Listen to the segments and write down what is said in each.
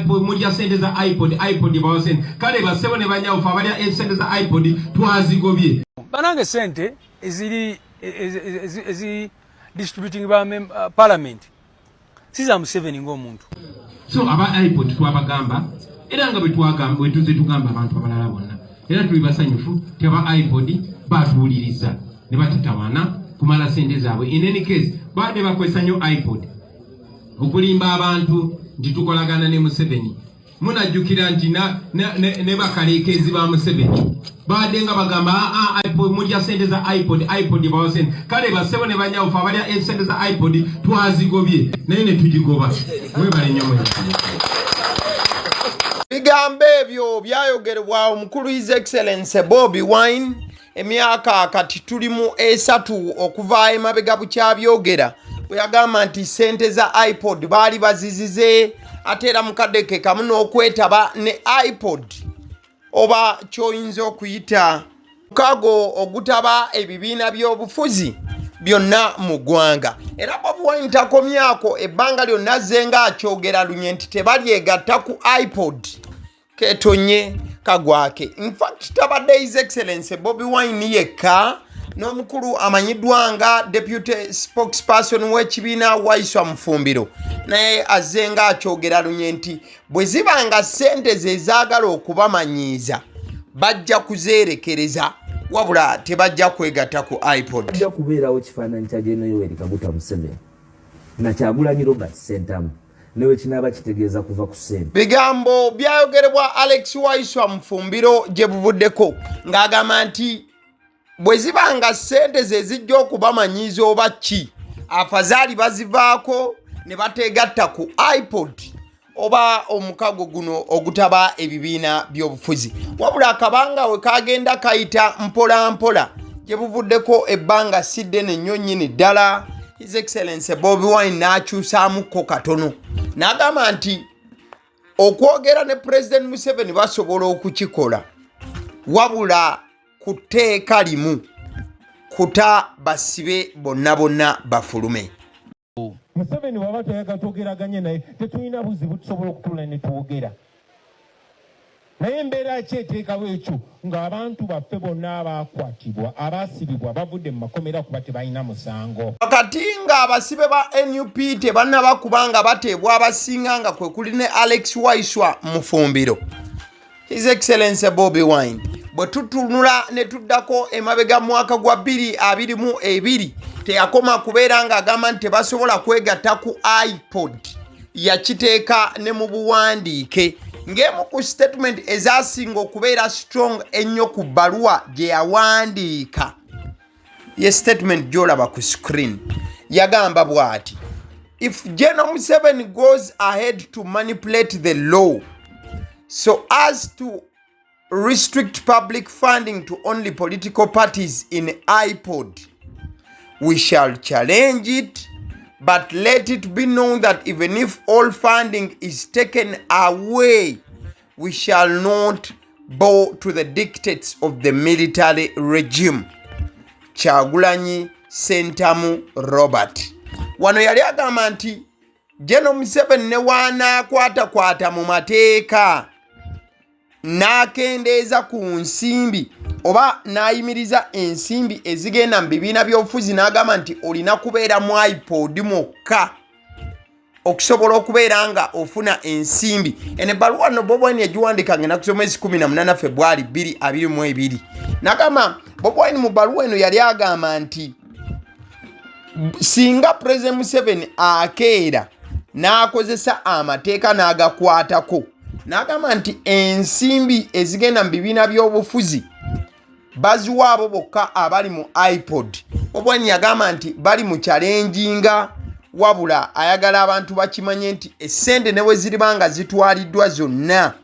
iPod mulya sente za iPod bawasente kale basebo ne banyawufa abalya sente za iPod twazigobye banange sente ezi distributing ba parliament siza Museveni ng'omuntu so aba iPod twabagamba era nga betwagamba wetuze tugamba abantu abalala bonna era tuli basanyufu teba iPod batuuliriza ne batatawana kumala sente zaabwe in any case baade bakwesa nnyo iPod okulimba abantu nti tukolagana ne Museveni munajjukira nti ne bakaleekezi ba Museveni baade nga bagamba iPod mulya sente za iPod bawasente kale basebo ne banyawufa abalya sente za iPod twazigobye naye ne tugigoba mwebale nnyo mwe bigambo ebyo byayogerebwa omukulu His Excellency Bobi Wine emyaka kati tuli mu 3 okuva emabega bukyabyogera bwe yagamba nti sente za iPod baali bazizize ate era mukadeke kamu n'okwetaba ne iPod oba kyoyinza okuyita mukago ogutaba ebibiina by'obufuzi byonna mu ggwanga era Bobi Wine takomyako ebbanga lyonna azzenga akyogera lunye nti tebalyegatta ku iPod ketonye kagwake. In fact tabadde His Excellency Bobi Wine yekka n'omukulu amanyiddwa nga deputy spokesperson w'ekibiina Waiswa Mufumbiro naye azzenga akyogera lunye nti bwe zibanga ssente ze zaagala okubamanyiiza bajja kuzeerekereza wabula tebajja kwegatta ku iPod. Bajja kubeerawo kifaananyi kya Gen. Yoweri Kaguta Museveni na Kyagulanyi Robert Ssentamu newe kinaaba kitegeeza kuva ku ssente. Bigambo byayogerebwa Alex Waiswa Mufumbiro gye buvuddeko ng'agamba nti bwe zibanga ssente ze zijja okubamanyiiza oba ki afazaali bazivaako ne bateegatta ku iPod oba omukago guno ogutaba ebibiina by'obufuzi wabula akabanga we kagenda kayita mpola mpola gye buvuddeko ebbanga siddene nnyo nnyini ddala His Excellency Bobi Wine n'akyusaamuko katono n'agamba nti okwogera ne President Museveni basobola okukikola wabula ku tteeka limu kuta basibe bonna bonna bafulume. Museveni waba toyaga twogeraganye naye tetulina buzibu tusobola okutula ne twogera naye embeera ki eteekawo ekyo ng'abantu baffe bonna abaakwatibwa abaasibibwa bavudde mu makomera kuba tebalina musango wakati nga abasibe ba NUP tebannaba kubanga bateebwa abasinga nga kwe kuli ne Alex Waiswa Mufumbiro. His Excellency Bobi Wine bwe tutunula ne tuddako emabega mwaka gwa 2022 teyakoma kubeera ng'agamba nti tebasobola kwegatta ku iPod yakiteeka ne mu buwandiike ng'emu ku statement ezasinga okubeera strong ennyo ku bbaluwa gye yawandiika ye statement gy'olaba ku screen yagamba bw'ati if General Museveni goes ahead to manipulate the law so as to restrict public funding to only political parties in iPod, we shall challenge it, but let it be known that even if all funding is taken away, we shall not bow to the dictates of the military regime. Kyagulanyi Ssentamu Robert. Wano yali agamba nti General Museveni ne waanaakwatakwata mu mateeka n'akendeeza ku nsimbi oba n'ayimiriza ensimbi ezigenda mu bibiina by'obufuzi n'agamba nti olina kubeera mu iPod mwokka okusobola okubeera nga ofuna ensimbi. Eno ebbaluwa no Bobi Wine yagiwandiika ng'ennaku z'omwezi 18 February 2022 n'agamba Bobi Wine mu bbaluwa eno yali agamba nti singa President Museveni akeera n'akozesa amateeka n'agakwatako n'agamba nti ensimbi ezigenda mu bibiina by'obufuzi baziwa abo bokka abali mu iPod. Bobi Wine yagamba nti bali mu challenginga wabula ayagala abantu bakimanye nti essente ne bwe ziribanga zitwaliddwa zonna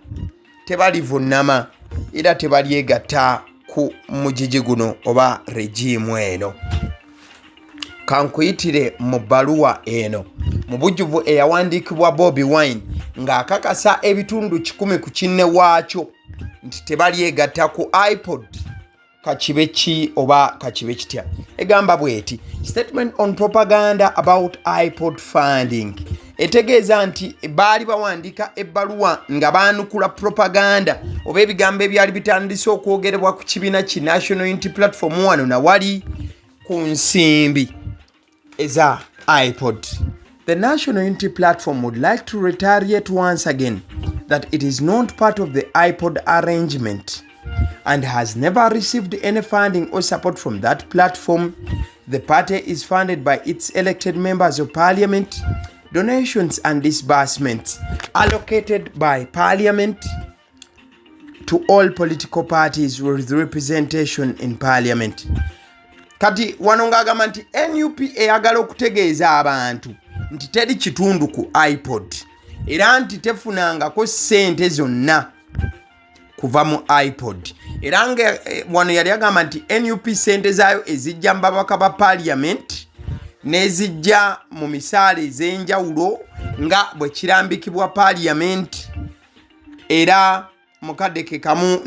tebalivunama era tebalyegatta ku mujiji guno oba regimu eno. Kankuyitire mu bbaluwa eno mu bujjuvu eyawandiikibwa Bobi Wine ng'akakasa ebitundu 10 ku kinne waakyo nti tebalyegatta ku iPod kachibechi oba kachibechitya egamba bweti statement on propaganda about Ipod funding etegeeza nti baali bawandika ebbaluwa nga baanukula propaganda oba ebigambo ebyali bitandise okwogerebwa ku kibiina ki National Unity Platform wano na wali ku nsimbi eza Ipod. The National Unity Platform would like to reiterate once again that it is not part of the Ipod arrangement and has never received any funding or support from that platform. The party is funded by its elected members of parliament, donations and disbursements allocated by parliament to all political parties with representation in parliament. Kati wanonga agamba nti NUP eyagala okutegeeza abantu nti teri kitundu ku Ipod era nti tefunangako ssente zonna kuva mu Ipod era nga wano yali agamba nti NUP ssente zaayo ezijja mu babaka ba parliament n'ezijja mu misaala ez'enjawulo nga bwe kirambikibwa parliament era mukadde ke kamu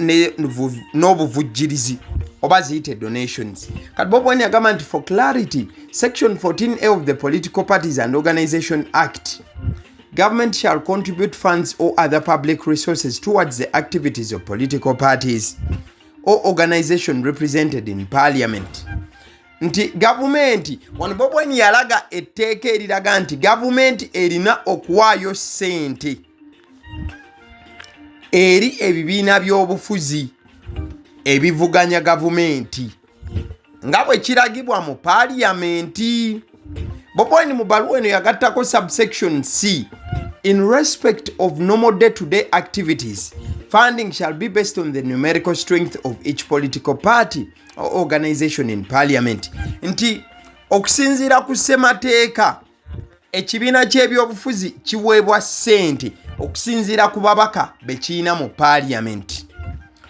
n'obuvujjirizi oba ziyite donations. Kati Bob Wine agamba nti for clarity, section 14A of the Political Parties and Organization Act, government shall contribute funds or other public resources towards the activities of political parties or organization represented in parliament. Nti government wano Bob Wine yalaga etteeka eriraga nti government erina okuwaayo ssente eri ebibiina by'obufuzi ebivuganya gavumenti nga bwe kiragibwa mu parliamenti. Bob Wine mu baluwa eno yagattako subsection C. In respect of normal day-to-day activities, funding shall be based on the numerical strength of each political party or organization in parliament. Nti okusinziira ku ssemateeka ekibiina ky'ebyobufuzi kiweebwa ssente okusinziira ku babaka be kiina mu parliament.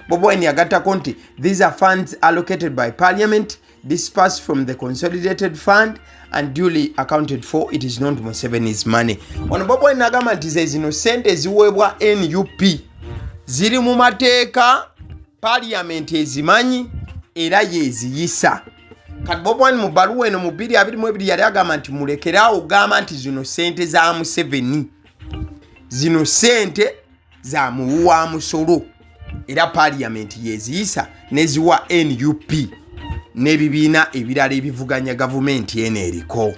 Bob Wine yagattako nti these are funds allocated by parliament, dispersed from the consolidated fund and duly accounted for. It is not Museveni's money. Ono Bob Wine agamba nti ze zino ssente eziweebwa NUP ziri mu mateeka, parliament ezimanyi era yeziyisa. Kati Bob Wine mu bbaluwa eno mu 222 yali agamba nti mulekeraawo ogamba nti zino ssente za Museveni, zino ssente za muwuwa musolo era parliament yeziyisa neziwa NUP n'ebibiina ebirala ebivuganya gavumenti eno eriko.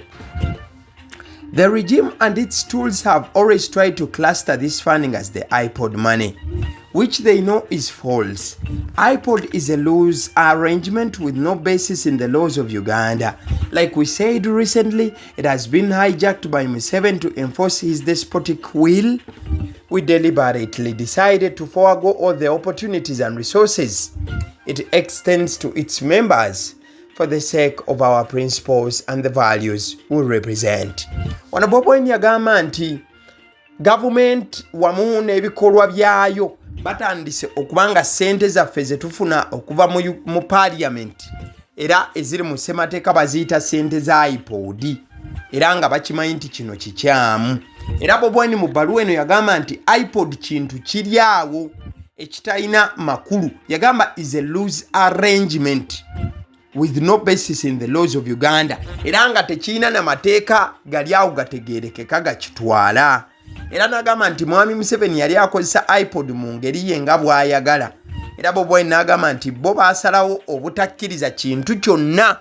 The regime and its tools have always tried to cluster this funding as the Ipod money, which they know is false. Ipod is a loose arrangement with no basis in the laws of Uganda. Like we said recently, it has been hijacked by Museveni to enforce his despotic will. We deliberately decided to forego all the opportunities and resources it extends to its members for the sake of our principles and the values we represent. Wano Bob Wine yagamba nti government wamu n'ebikolwa byayo batandise okubanga ssente zaffe ze tufuna okuva mu parliament era eziri mu ssemateeka baziyita ssente za Ipod era nga bakimanyi nti kino kikyamu. Era Bob Wine mu bbaluwa eno yagamba nti Ipod kintu kiri awo ekitalina makulu. Yagamba is a loose arrangement with no basis in the laws of Uganda era nga tekirina na mateeka gali awo gategeerekeka gakitwala. Era n'agamba nti Mwami Museveni yali akozesa Ipod mu ngeri ye nga bw'ayagala. Era Bob Wine n'agamba nti bo baasalawo obutakkiriza kintu kyonna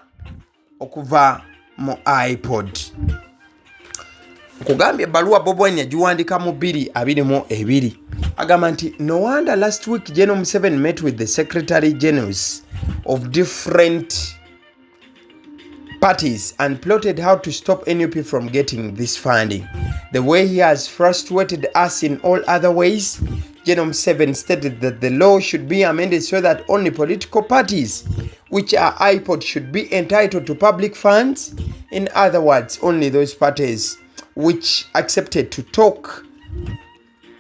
okuva mu Ipod. Kugambye ebbaluwa Bob Wine yagiwandika mu 222. Agamba nti no wonder last week General Museveni met with the Secretary Generals of different parties and plotted how to stop NUP from getting this funding. The way he has frustrated us in all other ways, General Museveni stated that the law should be amended so that only political parties which are Ipod should be entitled to public funds. In other words, only those parties which accepted to talk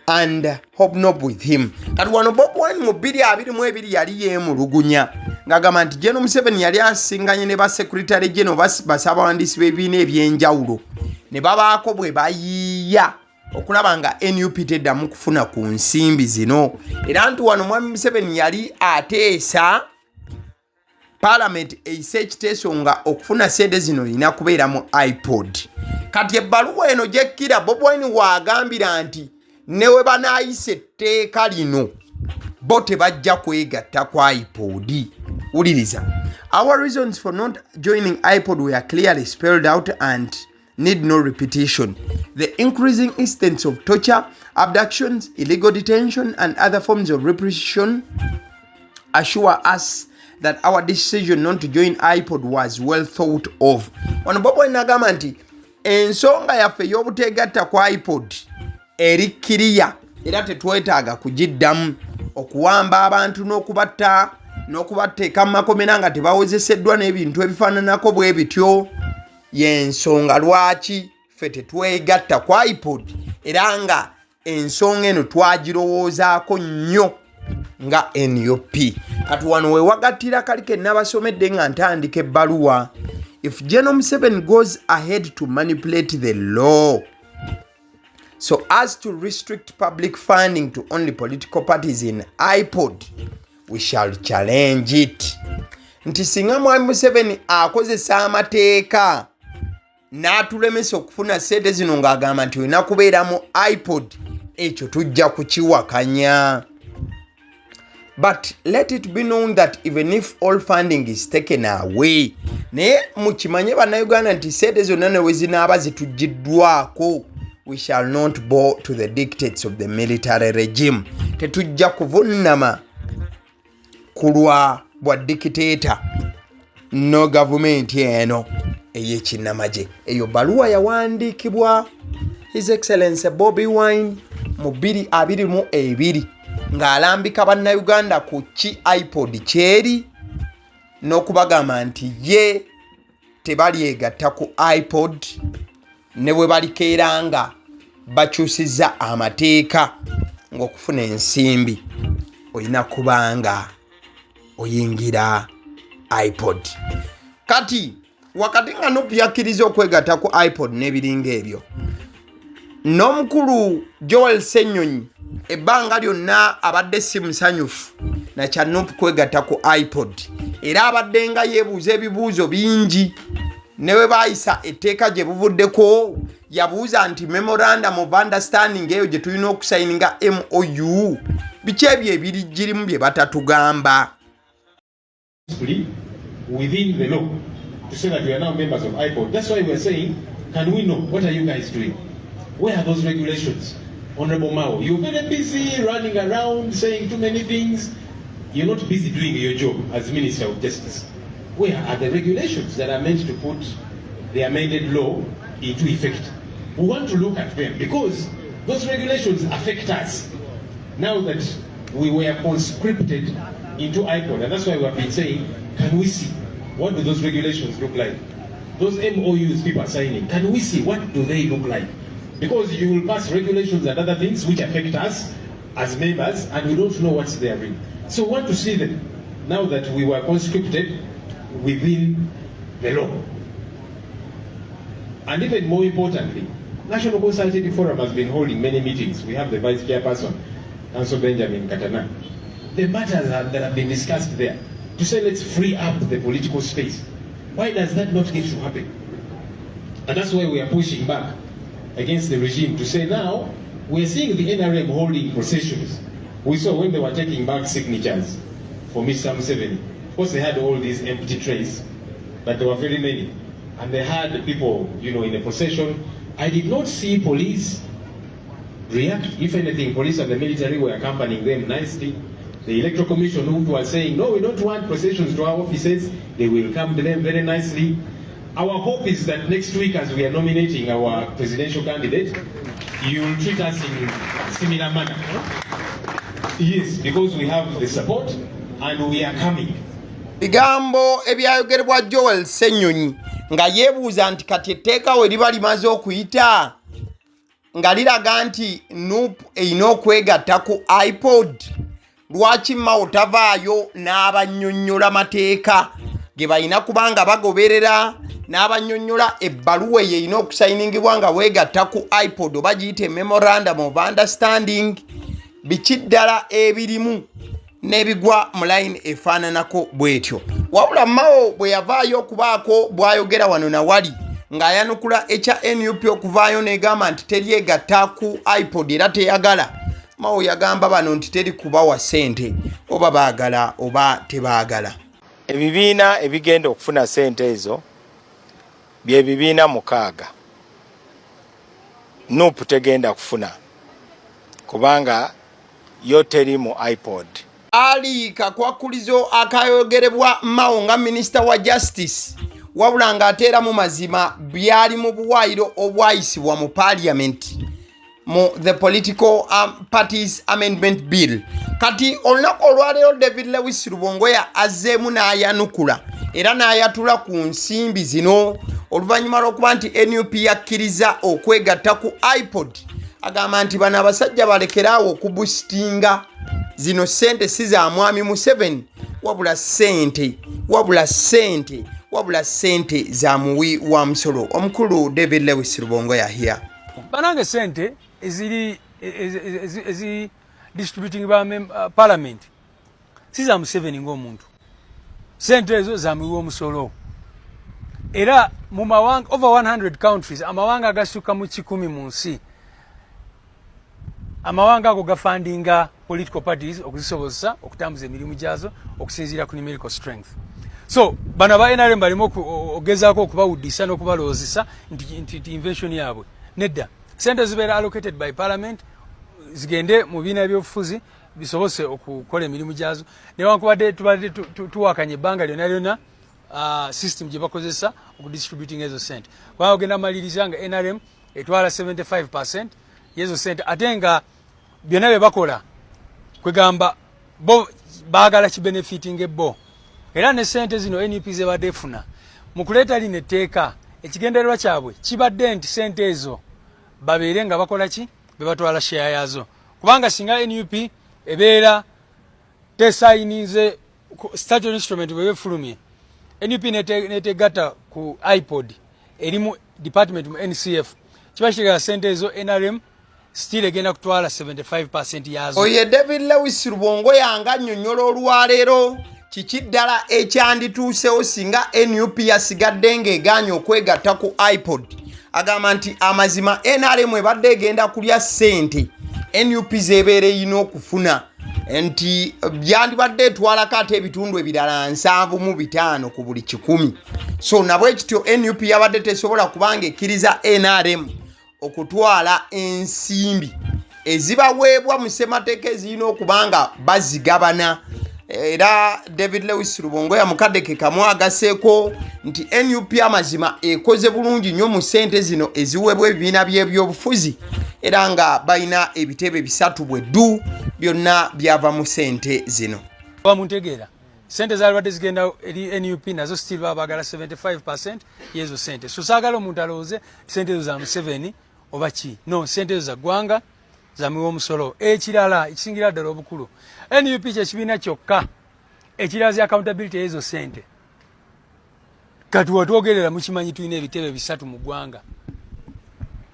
and hobnob with him. Kati wano Bob Wine mu 222 yali yeemulugunya ng'agamba nti General Museveni yali asinganye ne ba Secretary General basabawandiisi b'ebibiina eby'enjawulo ne babaako bwe bayiiya okulaba nga NUP teddamu kufuna ku nsimbi zino. Era nti wano Mwami Museveni yali ateesa Parliament eyise ekiteeso nga okufuna sente zino lina kubeera mu Ipod. Kati ebbaluwa eno gyekkira Bobi Wine waagambira nti newe banaayisa etteeka lino bo tebajja kwegatta kwa Ipod. Wuliriza. Our reasons for not joining Ipod were clearly spelled out and need no repetition. The increasing instance of torture, abductions, illegal detention, and other forms of repression assure us that our decision not to join Ipod was well thought of. Ono Bobi Wine agamba nti ensonga yaffe y'obutegatta kwa Ipod eri kiriya era tetwetaaga kugiddamu okuwamba abantu n'okubateeka mu makomera nga tebawozeseddwa n'ebintu ebifaananako bwe bityo. Y'ensonga lwaki ffe tetwegatta kwa Ipod era nga ensonga eno twagirowoozaako nnyo nga NUP. Kati wano we wagattira kalike nabasomedde nga ntandika ebbaluwa. If General Museveni goes ahead to manipulate the law so as to restrict public funding to only political parties in Ipod, we shall challenge it. Nti singa Mwami Museveni akozesa amateeka n'atulemesa okufuna sente zino ng'agamba nti olina kubeera mu Ipod, ekyo tujja kukiwakanya. But let it be known that even if all funding is taken away, naye mukimanye bannayuganda nti sente zonna ne we zinaaba zituggiddwako, we shall not bow to the dictates of the military regime. Tetujja kuvunnama kulwa bwa dictator no government eno ey'ekinnamagye. Eyo baluwa yawandiikibwa His Excellency Bobi Wine mu 2022 ng'alambika bannayuganda ku ki Ipod kyeri n'okubagamba nti ye tebalyegatta ku Ipod ne bwe balikeera nga bakyusizza amateeka ng'okufuna ensimbi olina kubanga oyingira Ipod. Kati wakati nga NUP yakkiriza okwegatta ku Ipod n'ebiringa ebyo, n'omukulu Joel Ssenyonyi ebbanga lyonna abadde si musanyufu na kya NUP kwegatta ku Ipod era abadde nga yeebuuza ebibuuzo bingi. Ne we baayisa etteeka gye buvuddeko yabuuza nti memorandum of understanding eyo gye tulina okusayininga MOU biki ebyo ebirigirimu bye batatugamba. Within the law to say that we are now members of Ipod. That's why we are saying, can we know what are you guys doing? Where are those regulations? Honorable Mao, you're very busy running around saying too many things. You're not busy doing your job as Minister of Justice. Where are the regulations that are meant to put the amended law into effect? We want to look at them because those regulations affect us now that we were conscripted into Ipod, and that's why we have been saying, can we see what do those regulations look like? Those MOUs people are signing, can we see what do they look like? Because you will pass regulations and other things which affect us as members, and we don't know what's there. So we want to see them now that we were conscripted within the law. And even more importantly, National Consultative Forum has been holding many meetings. We have the Vice Chairperson, Council Benjamin Katana. The matters that have been discussed there, to say let's free up the political space. Why does that not get to happen? And that's why we are pushing back against the regime to say now, we're seeing the NRM holding processions. We saw when they were taking back signatures for Mr. Museveni. Of course, they had all these empty trays, but there were very many. And they had people, in a procession. I did not see police react. If anything, police and the military were accompanying them nicely. The Electoral Commission who was saying, no, we don't want processions to our offices. They will come to them very nicely. Our hope is that next week, as we are nominating our presidential candidate, you will treat us in a similar manner. Yes, because we have the support and we are coming. Bigambo ebyayogerebwa Joel Ssenyonyi nga yeebuuza nti kati etteeka we liba limaze okuyita nga liraga nti NUP erina okwegatta ku Ipod, lwaki Mao tavaayo n'abannyonnyola mateeka ge balina kubanga bagoberera, n'abannyonnyola ebbaluwa eyo erina okusayiningibwa nga weegatta ku Ipod oba giyite memorandum of understanding, biki ddala ebirimu n'ebigwa mu line efaananako bw'etyo. Wabula Mao bwe yavaayo okubaako bw'ayogera wano na wali ng'ayanukula ekya NUP okuvaayo n'egamba nti teryegatta ku Ipod era teyagala. Mao yagamba bano nti teri kubawa ssente oba baagala oba tebaagala. Ebibiina ebigenda okufuna ssente ezo bye bibiina 6. NUP tegenda kufuna kubanga yo teri mu Ipod. Ali kakwakulizo akayogerebwa Mao nga Minister wa Justice wabula ng'ateera mu mazima byali mu buwaayiro obwayisibwa mu Parliament mu the Political Parties Amendment Bill. Kati olunaku olwaleero David Lewis Rubongoya azzeemu n'ayanukula era n'ayatula ku nsimbi zino oluvannyuma lw'okuba nti NUP yakkiriza okwegatta ku Ipod. Agamba nti bano abasajja balekeraawo okubusitinga zino ssente si za mwami Museveni wabula ssente za muwi wa musolo. Omukulu David Lewis Rubongoya here. Banange ssente ezi distributing ba parliament si za Museveni ng'omuntu. Ssente ezo za muwi w'omusolo. Era mu mawanga over 100 countries amawanga agasukka mu 10 mu nsi. Amawanga ago gafundinga political parties okuzisobozesa okutambuza emirimu gyazo okusinziira ku numerical strength. So bano ba NRM balimo ogezaako okubawuddisa n'okubaloozesa nti invention yaabwe nedda. Ssente zibeera allocated by parliament zigende mu biina by'obufuzi bisobose okukola emirimu gyazo newankubadde tubadde tuwakanye ebbanga lyonna system gye bakozesa okudistributing ezo ssente. Bagenda maliriza nga NRM etwala 75% yezo ssente ate nga byonna bye bakola kwegamba bo baagala kibenefiting ebbo. Era ne ssente zino NUP zebadde efuna mu kuleeta lino etteeka ekigendererwa kyabwe kibadde nti ssente ezo babeere nga bakola ki be batwala share yazo kubanga singa NUP ebeera tesayinize statutory instrument bwe befulumye NUP netegatta ku Ipod erimu department mu NCF kiba kigala ssente ezo NRM still egenda kutwala 75% yazo. Oye David Lewis Rubongoya nga annyonnyola olwaleero kiki ddala ekyandituusewo singa NUP yasigadde ng'egaanye okwegatta ku Ipod. Agamba nti amazima NRM ebadde egenda kulya ssente NUP zeebeera erina okufuna nti byandibadde etwalako ate ebitundu ebirala 75 ku buli 100. So nabwe ekityo NUP yabadde tesobola kubanga ekkiriza NRM okutwala ensimbi ezibaweebwa mu ssemateeka ezirina okubanga bazigabana. Era David Lewis Rubongoya mukadde ke kamu agaseeko nti NUP amazima ekoze bulungi nnyo mu ssente zino eziweebwa ebibiina by'ebyobufuzi era nga balina ebitebe 3 bweddu byonna byava mu ssente zino. Bamuntegeera ssente zaalibadde zigenda eri NUP nazo still baagala 75% yezo ssente. So saagala omuntu alowooze ssente ezo za Museveni oba ki. No, ssente ezo za ggwanga za muwi w'omusolo. Ekirala ekisingira ddala obukulu NUP kyekibiina kyokka ekirazi accountability ezo ssente. Kati watwogerera mukimanyi tulina ebitebe 3 mu ggwanga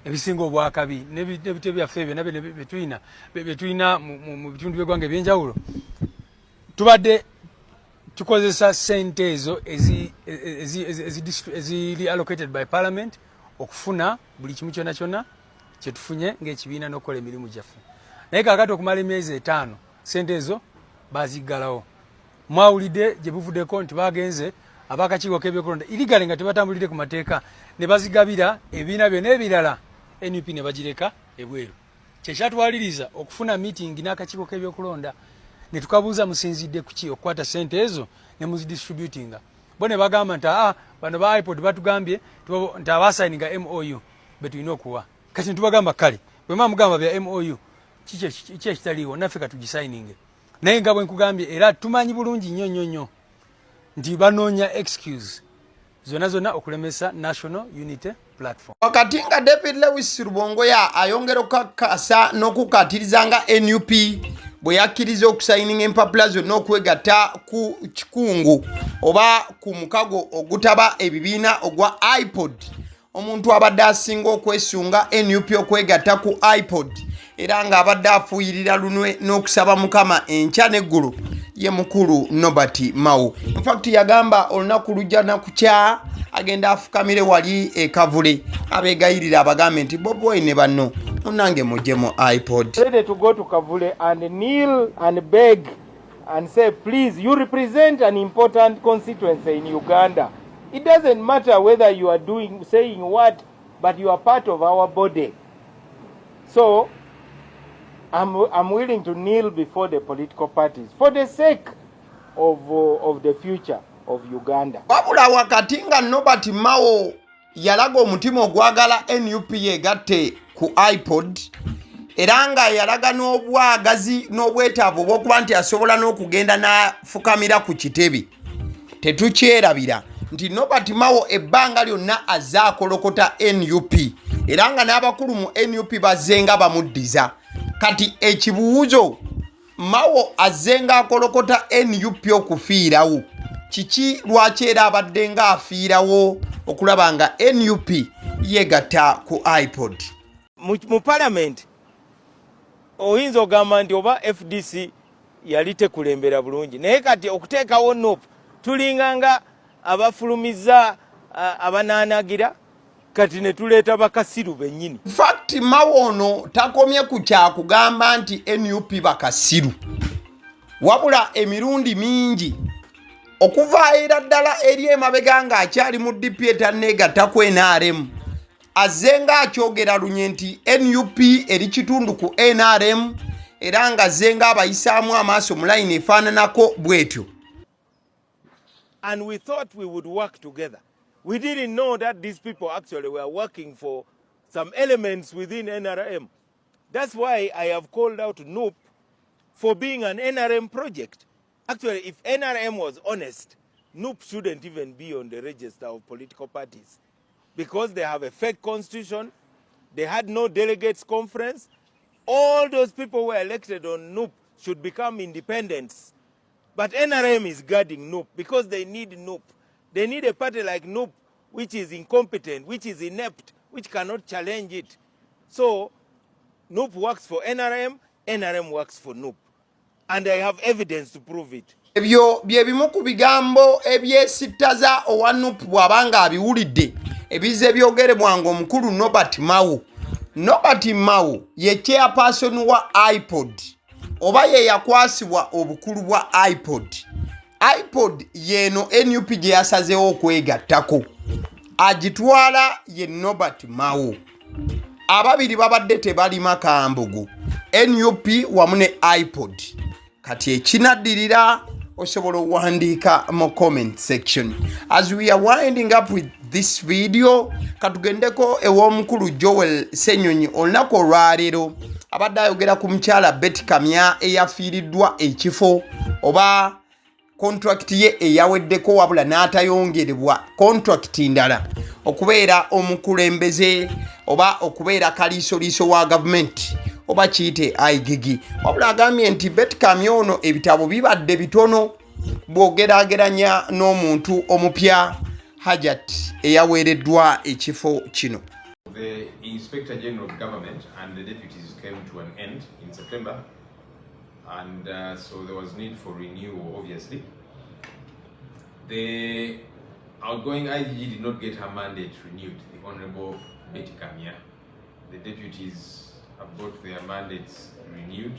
ebisinga obwakabi n'ebitebe byaffe byonna betulina mu bitundu by'eggwanga ebyenjawulo. Tubadde tukozesa ssente ezo eziri allocated by parliament okufuna buli kimu kyonna kyetufunye ng'ekibiina n'okukola emirimu gyaffe. Naye kaakati okumala emyezi 5 ssente ezo baziggalawo. Mwawulidde gye buvuddeko nti bagenze abakakiiko k'ebyokulonda irigale nga tebatambulidde ku mateeka ne bazigabira ebibiina byonna ebirala NUP ne bagireka ebweru. Kyekyatwaliriza okufuna meeting n'akakiiko k'ebyokulonda ne tukabuuza musinzidde ku ki okukwata ssente ezo ne muzidistributinga. Bo ne bagamba nti bano ba Ipod batugambye nti abaasayininga MOU betulina okuwa. Kati ntubagamba kale bwe mugamba bya MOU kiki ekitaliiwo naffe katugisayininge. Naye nga bwe nkugambye era tumanyi bulungi nnyo nti banoonya excuse zonna okulemesa National Unity Platform. Wakati nga David Lewis Rubongoya ayongera okukakasa n'okukatiriza nga NUP bwe yakkiriza okusayininga empapula zonna okwegatta ku kikungu oba ku mukago ogutaba ebibiina ogwa Ipod. Omuntu abadde asinga okwesunga NUP okwegatta ku Ipod era nga abadde afuuyirira lunwe n'okusaba Mukama enkya n'eggulu ye mukulu Nobert Mao. In fact yagamba olunaku lujja nakukya agenda afukamire wali ekavule abegayirira abagambe nti Bobi Wine ne banno munange mujjemu Ipod. Ready to go to Kavule and kneel and beg and say, please, you represent an important constituency in Uganda. It doesn't matter whether you are saying what, but you are part of our body. So I'm willing to kneel before the political parties for the sake of the future of Uganda. Wabula wakati nga Nobert Mao yalaga omutima ogwagala NUP yegatte ku Ipod era nga yalaga n'obwagazi n'obwetaavu bw'okuba nti asobola n'okugenda n'afukamira ku kitebe. Tetukyerabira nti Nobert Mao ebbanga lyonna azze akolokota NUP era nga n'abakulu mu NUP bazzenga bamuddiza. Kati ekibuuzo Mao azzenga akolokota NUP okufiirawo. Kiki lwaki era abadde nga afiirawo okulaba nga NUP yegatta ku Ipod? Mu parliament oyinza ogamba nti oba FDC yali tekulembera bulungi naye kati okuteekawo NUP tulinganga abafulumiza abanaanagira kati ne tuleeta bakasiru bennyini. Fact Mao ono takomye ku kyakugamba nti NUP bakasiru wabula emirundi mingi okuvaayira ddala eri emabega nga akyali mu DP etanneegatta ku NRM azzenga akyogera lunye nti NUP eri kitundu ku NRM era nga azzenga abayisaamu amaaso mu layini efaananako bwetyo. And we thought we would work together. We didn't know that these people actually were working for some elements within NRM. That's why I have called out NUP for being an NRM project. Actually, if NRM was honest, NUP shouldn't even be on the register of political parties because they have a fake constitution. They had no delegates conference. All those people who were elected on NUP should become independents. But NRM is guarding NUP because they need NUP. They need a party like NUP which is incompetent, which is inept, which cannot challenge it. So NUP works for NRM, NRM works for NUP. And I have evidence to prove it. Ebyo bye bimu ku bigambo ebyesittaza owa NUP bw'abanga abiwulidde ebize byogerebwanga omukulu Nobert Mao. Nobert Mao ye chairperson wa Ipod oba ye yakwasibwa obukulu bwa Ipod. Ipod yeno NUP gye yasazeewo okwegattako agitwala ye Nobert Mao. Ababiri babadde tebali makambugu NUP wamu ne Ipod. Kati ekinaddirira osobola okuwandiika mu comment section. As we are winding up with this video, katugendeko ew'omukulu Joel Ssenyonyi olunaku olwaleero abadde ayogera ku mukyala Betty Kamya eyafiiriddwa ekifo oba contract ye eyaweddeko wabula n'atayongerebwa contract ndala okubeera omukulembeze oba okubeera kaliisoliiso wa gavumenti oba kiyite aigigi. Wabula agambye nti Betty Kamya ono ebitabo bibadde bitono bw'ogeraageranya n'omuntu omupya Hajat eyaweereddwa ekifo kino. The Inspector General of Government and the deputies came to an end in September, and so there was need for renewal, obviously. The outgoing IGG did not get her mandate renewed, the Honorable Betty Kamya. The deputies have got their mandates renewed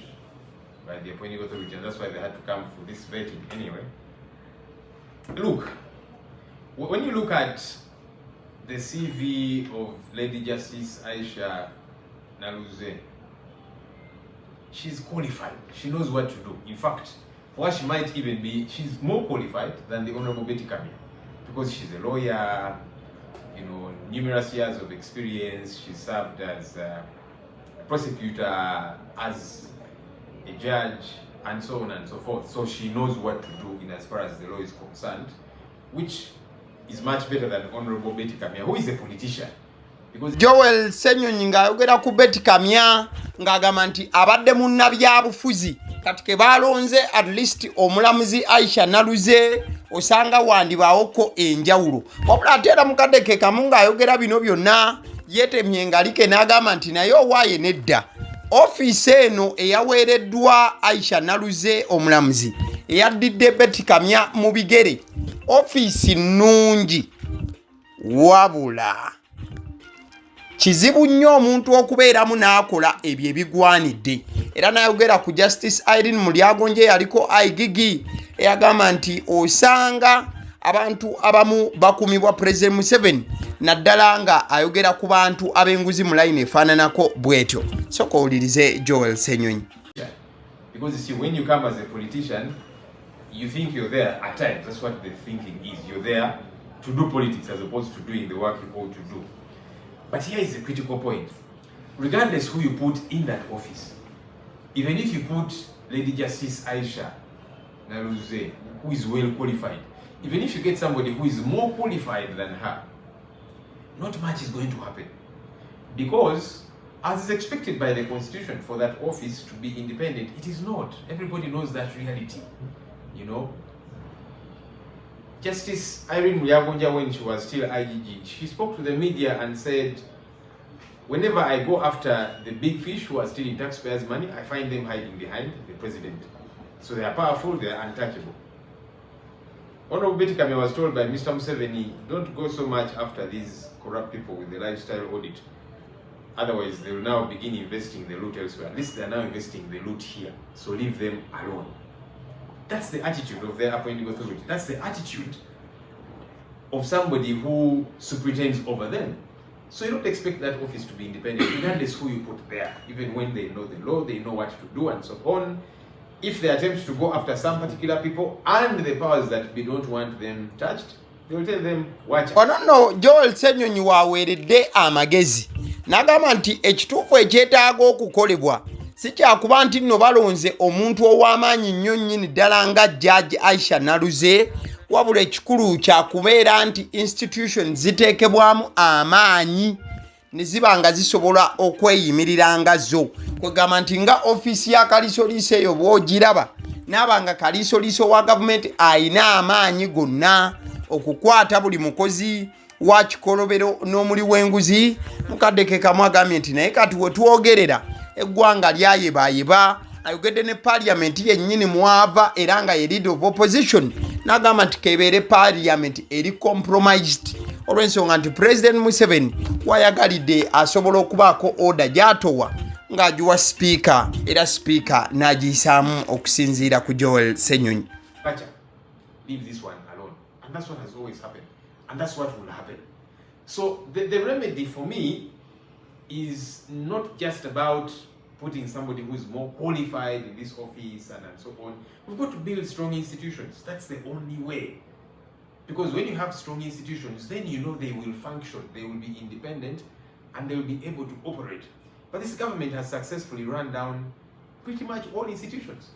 by the appointing authority, and that's why they had to come for this vetting anyway. Look, when you look at the CV of Lady Justice Aisha Naluze, she's qualified. She knows what to do. In fact, for what she might even be, she's more qualified than the Honorable Betty Kamya because she's a lawyer, you know, numerous years of experience. She served as a prosecutor, as a judge, and so on and so forth. So she knows what to do in as far as the law is concerned, which is much better than Honorable Betty Kamya, who is a politician. Because Joel Ssenyonyi ng'ayogera ku Betty Kamya ng'agamba nti abadde munnabyabufuzi kati ke balonze at least omulamuzi Aisha Naluze osanga wandibaawoko enjawulo. Wabula ate era mukadde ke kamu ng'ayogera bino byonna yeetemye engalike n'agamba nti naye owaaye nedda ofiisi eno eyaweereddwa Aisha Naluze omulamuzi eyaddidde Betty Kamya mu bigere ofiisi nnungi wabula kizibu nnyo omuntu okubeeramu n'akola ebyo ebigwanidde. Era n'ayogera ku Justice Irene Mulyagonje yaliko aigigi eyagamba nti osanga abantu abamu bakumibwa President Museveni naddala nga ayogera ku bantu ab'enguzi mu line efaananako bwetyo. Soka owulirize Joel Ssenyonyi. Because you see, when you come as a politician, you think you're there at times. That's what the thinking is. You're there to do politics as opposed to doing the work you ought to do. But here is the critical point. Regardless who you put in that office, even if you put Lady Justice Aisha Naluze, who is well qualified, even if you get somebody who is more qualified than her, not much is going to happen. Because as is expected by the Constitution for that office to be independent, it is not. Everybody knows that reality, you know. Justice Irene Mulyagonje, when she was still IGG, she spoke to the media and said, whenever I go after the big fish who are stealing taxpayers' money, I find them hiding behind the president. So they are powerful, they are untouchable. Honorable Betty Kamya was told by Mr. Museveni, don't go so much after these corrupt people with the lifestyle audit. Otherwise, they will now begin investing the loot elsewhere. At least they are now investing the loot here. So leave them alone. That's the attitude of their appointing authority. That's the attitude of somebody who superintends over them. So you don't expect that office to be independent, regardless who you put there. Even when they know the law, they know what to do and so on. If they attempt to go after some particular people and the powers that we don't want them touched, they will tell them, watch out. No, Joel Ssenyonyi waweeredde amagezi. N'agamba nti ekituufu ekyetaaga okukolebwa si kyakuba nti nno balonze omuntu ow'amaanyi nnyo nnyini ddala nga Judge Aisha Naluze, wabula ekikulu kyakubeera nti institution ziteekebwamu amaanyi ne ziba nga zisobola okweyimiriranga zo. Kwegamba nti nga ofiisi ya kaliisoliiso eyo bw'ogiraba naaba nga kaliisoliiso wa gavumenti ayina amaanyi gonna okukwata buli mukozi wa kikolobero n'omuli w'enguzi. Mukadde ke kamu agambye nti naye kati we twogerera eggwanga lyayebaayeba, ayogedde ne paaliyamenti yennyini mwava era nga ye leader of opposition, n'agamba nti kebeere paaliyamenti eri compromised olw'ensonga nti President Museveni wayagalidde asobola okubaako order gy'atowa ng'agiwa speaker, era speaker n'agiyisaamu okusinziira ku Joel Ssenyonyi. Leave this one alone. And that's what has always happened. And that's what will happen. So the remedy for me is not just about putting somebody who is more qualified in this office and so on. We've got to build strong institutions. That's the only way. Because when you have strong institutions, then you know they will function, they will be independent, and they will be able to operate. But this government has successfully run down pretty much all institutions.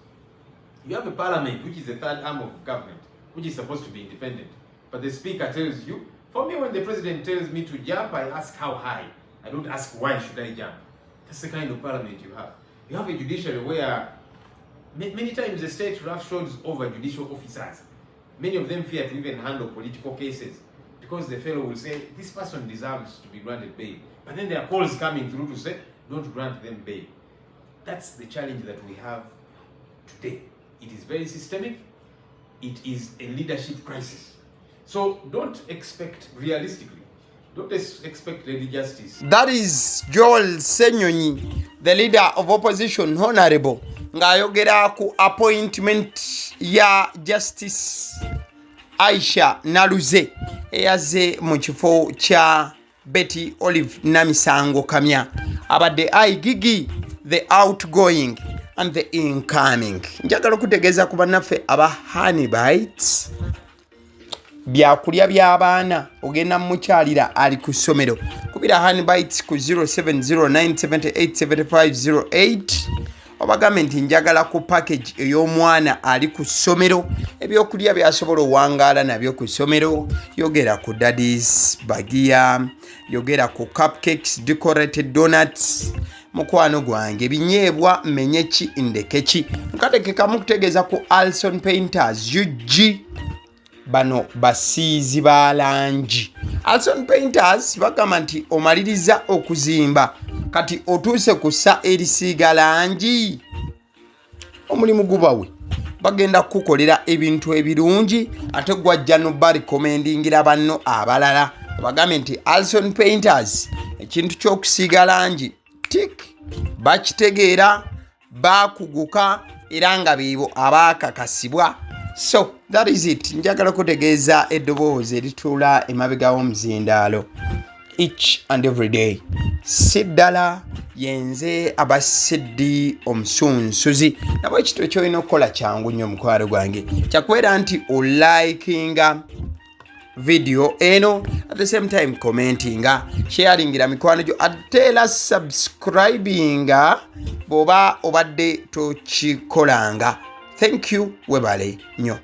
You have a parliament, which is the third arm of government, which is supposed to be independent. But the speaker tells you, for me, when the president tells me to jump, I ask how high. I don't ask why should I jump. That's the kind of parliament you have. You have a judiciary where many times the state roughshods over judicial officers. Many of them fear to even handle political cases because the fellow will say, this person deserves to be granted bail. But then there are calls coming through to say, don't grant them bail. That's the challenge that we have today. It is very systemic. It is a leadership crisis. So don't expect, realistically, don't expect Lady Justice. That is Joel Ssenyonyi, the leader of opposition, honorable. Ngayogera ku appointment ya Justice Aisha Naluze eyaze mu kifo kya Betty Olive Namisango Kamya. Abadde aigigi the outgoing and the incoming. Njagala kutegeeza ku bannaffe aba Honey Bites. Byakulya by'abaana ogenda mukyalira ali ku ssomero. Kubira Honey Bites ku 0709787508. Obagambe nti njagala ku package ey'omwana ali ku ssomero. Ebyokulya byasobola owangaala nabyo ku ssomero. Yogera ku daddies, bagia, yogera ku cupcakes, decorated donuts. Mukwano gwange binyeebwa menyeki ndekeki. Nkateke kamu kutegeeza ku Alson Painters UG. Bano basiizi ba langi. Alson Painters bagamba nti omaliriza okuzimba kati otuuse ku ssa erisiiga langi. Omulimu gubawe. bagenda kukolera ebintu ebirungi ate gwajja no balikomendingira banno abalala bagambe nti Alson Painters ekintu ky'okusiiga langi tik bakitegeera bakuguka era nga biibo abaakakasibwa. So that is it. Njagala kutegeeza eddoboozi erituula emabega w'omuzindaalo each and every day. Siddala yenze abasiddi omusunsuzi nabwe ekito kyolina okukola kyangu nnyo mukwano gwange kyakubeera nti olikinga video eno at the same time commentinga sharingira mikwano gyo ate era subscribinga boba obadde tokikolanga. Thank you webale nnyo.